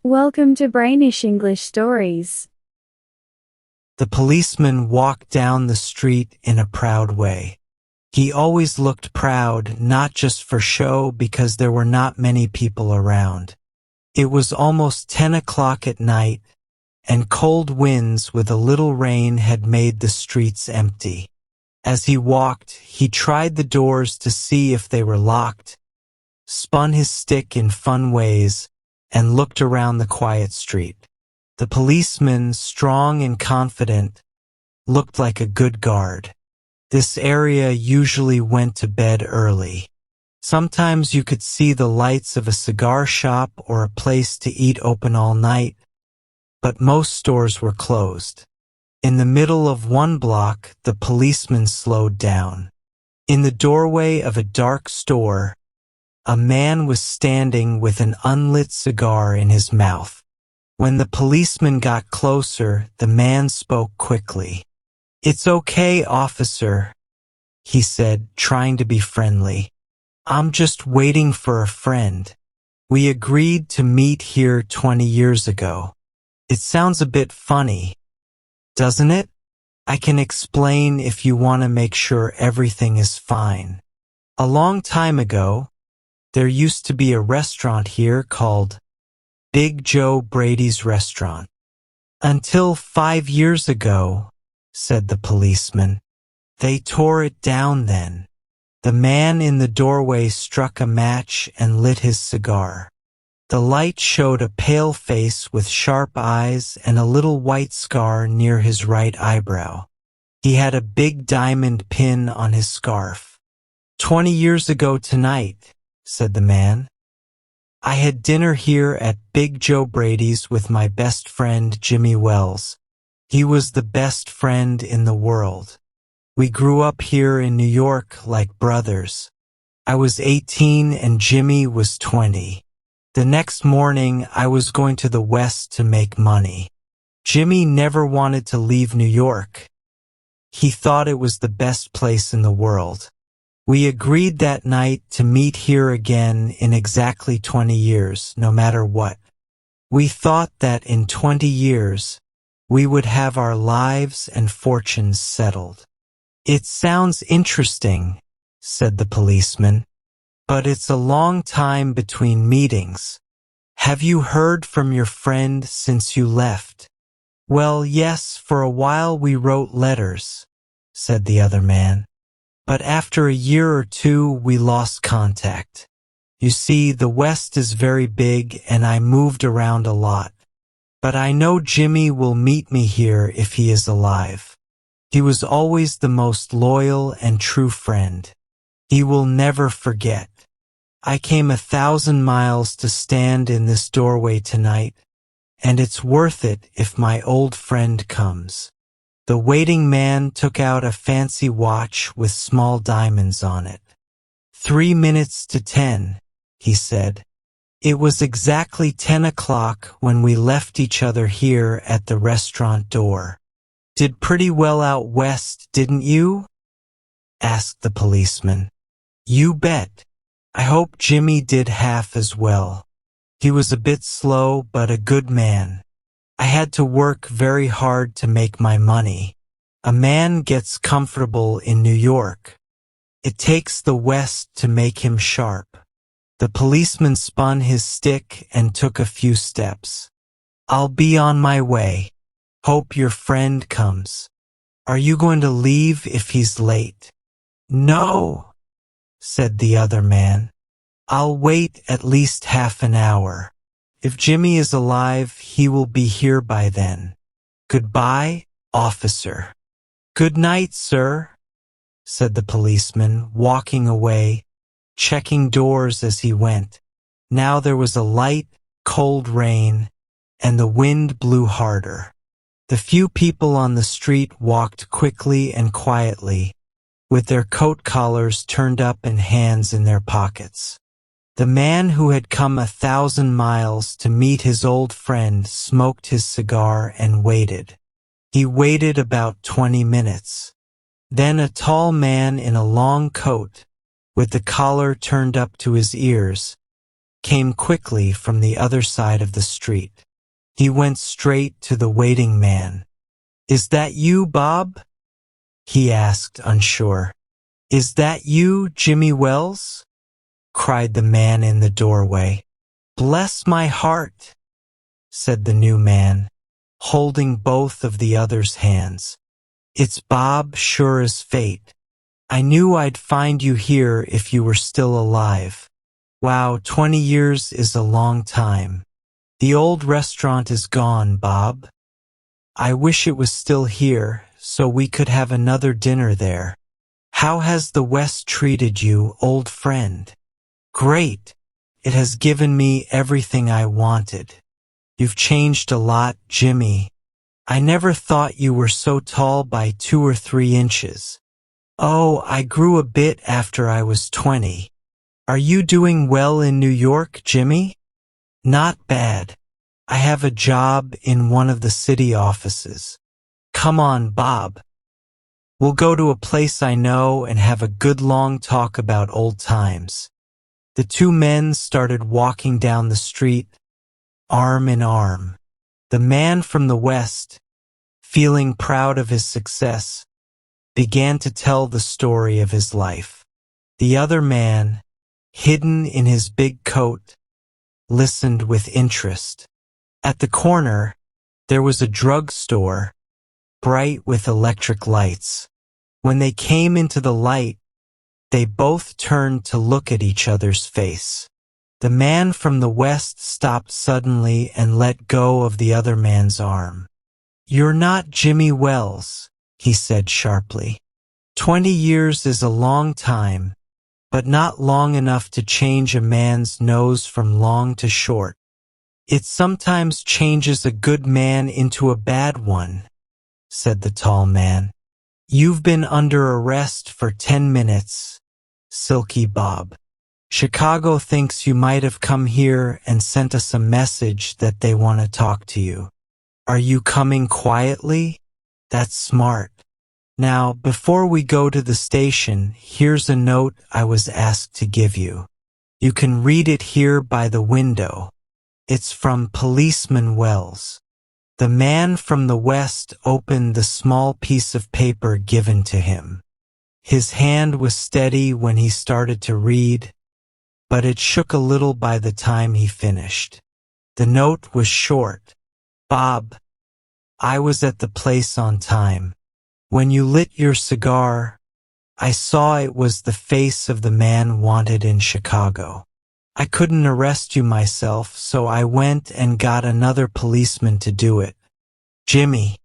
Welcome to Brainish English Stories. The policeman walked down the street in a proud way. He always looked proud, not just for show, because there were not many people around. It was almost 10 o'clock at night, and cold winds with a little rain had made the streets empty. As he walked, he tried the doors to see if they were locked, spun his stick in fun ways, and looked around the quiet street. The policeman, strong and confident, looked like a good guard. This area usually went to bed early. Sometimes you could see the lights of a cigar shop or a place to eat open all night, but most stores were closed. In the middle of one block, the policeman slowed down. In the doorway of a dark store, a man was standing with an unlit cigar in his mouth. When the policeman got closer, the man spoke quickly. "It's okay, officer," he said, trying to be friendly. "I'm just waiting for a friend. We agreed to meet here 20 years ago. It sounds a bit funny, doesn't it? I can explain if you want to make sure everything is fine. A long time ago, there used to be a restaurant here called Big Joe Brady's Restaurant. Until 5 years ago," said the policeman. "They tore it down then." The man in the doorway struck a match and lit his cigar. The light showed a pale face with sharp eyes and a little white scar near his right eyebrow. He had a big diamond pin on his scarf. "20 years ago tonight," said the man, "I had dinner here at Big Joe Brady's with my best friend Jimmy Wells. He was the best friend in the world. We grew up here in New York like brothers. I was 18 and Jimmy was 20. The next morning I was going to the West to make money. Jimmy never wanted to leave New York. He thought it was the best place in the world. We agreed that night to meet here again in exactly 20 years, no matter what. We thought that in 20 years, we would have our lives and fortunes settled." "It sounds interesting," said the policeman, "but it's a long time between meetings. Have you heard from your friend since you left?" "Well, yes, for a while we wrote letters," said the other man. "But after a year or two, we lost contact. You see, the West is very big and I moved around a lot. But I know Jimmy will meet me here if he is alive. He was always the most loyal and true friend. He will never forget. I came 1,000 miles to stand in this doorway tonight, and it's worth it if my old friend comes." The waiting man took out a fancy watch with small diamonds on it. 3 minutes to 10, he said. "It was exactly 10 o'clock when we left each other here at the restaurant door. Did pretty well out west, didn't you?" asked the policeman. "You bet. I hope Jimmy did half as well. He was a bit slow, but a good man. I had to work very hard to make my money. A man gets comfortable in New York. It takes the West to make him sharp." The policeman spun his stick and took a few steps. "I'll be on my way. Hope your friend comes. Are you going to leave if he's late?" "No," said the other man. "I'll wait at least half an hour. If Jimmy is alive, he will be here by then. Goodbye, officer." "Good night, sir," said the policeman, walking away, checking doors as he went. Now there was a light, cold rain, and the wind blew harder. The few people on the street walked quickly and quietly, with their coat collars turned up and hands in their pockets. The man who had come 1,000 miles to meet his old friend smoked his cigar and waited. He waited about 20 minutes. Then a tall man in a long coat, with the collar turned up to his ears, came quickly from the other side of the street. He went straight to the waiting man. "Is that you, Bob?" he asked, unsure. "Is that you, Jimmy Wells?" cried the man in the doorway. "Bless my heart," said the new man, holding both of the other's hands. "It's Bob, sure as fate. I knew I'd find you here if you were still alive. Wow, 20 years is a long time. The old restaurant is gone, Bob. I wish it was still here, so we could have another dinner there. How has the West treated you, old friend?" "Great. It has given me everything I wanted. You've changed a lot, Jimmy. I never thought you were so tall by 2 or 3 inches. Oh, I grew a bit after I was 20. Are you doing well in New York, Jimmy?" "Not bad. I have a job in one of the city offices. Come on, Bob. We'll go to a place I know and have a good long talk about old times." The two men started walking down the street, arm in arm. The man from the West, feeling proud of his success, began to tell the story of his life. The other man, hidden in his big coat, listened with interest. At the corner, there was a drugstore, bright with electric lights. When they came into the light, they both turned to look at each other's face. The man from the West stopped suddenly and let go of the other man's arm. "You're not Jimmy Wells," he said sharply. 20 years is a long time, but not long enough to change a man's nose from long to short. It sometimes changes a good man into a bad one," said the tall man. "You've been under arrest for 10 minutes, Silky Bob. Chicago thinks you might have come here and sent us a message that they want to talk to you. Are you coming quietly? That's smart. Now, before we go to the station, here's a note I was asked to give you. You can read it here by the window. It's from Policeman Wells." The man from the West opened the small piece of paper given to him. His hand was steady when he started to read, but it shook a little by the time he finished. The note was short. "Bob, I was at the place on time. When you lit your cigar, I saw it was the face of the man wanted in Chicago. I couldn't arrest you myself, so I went and got another policeman to do it. Jimmy."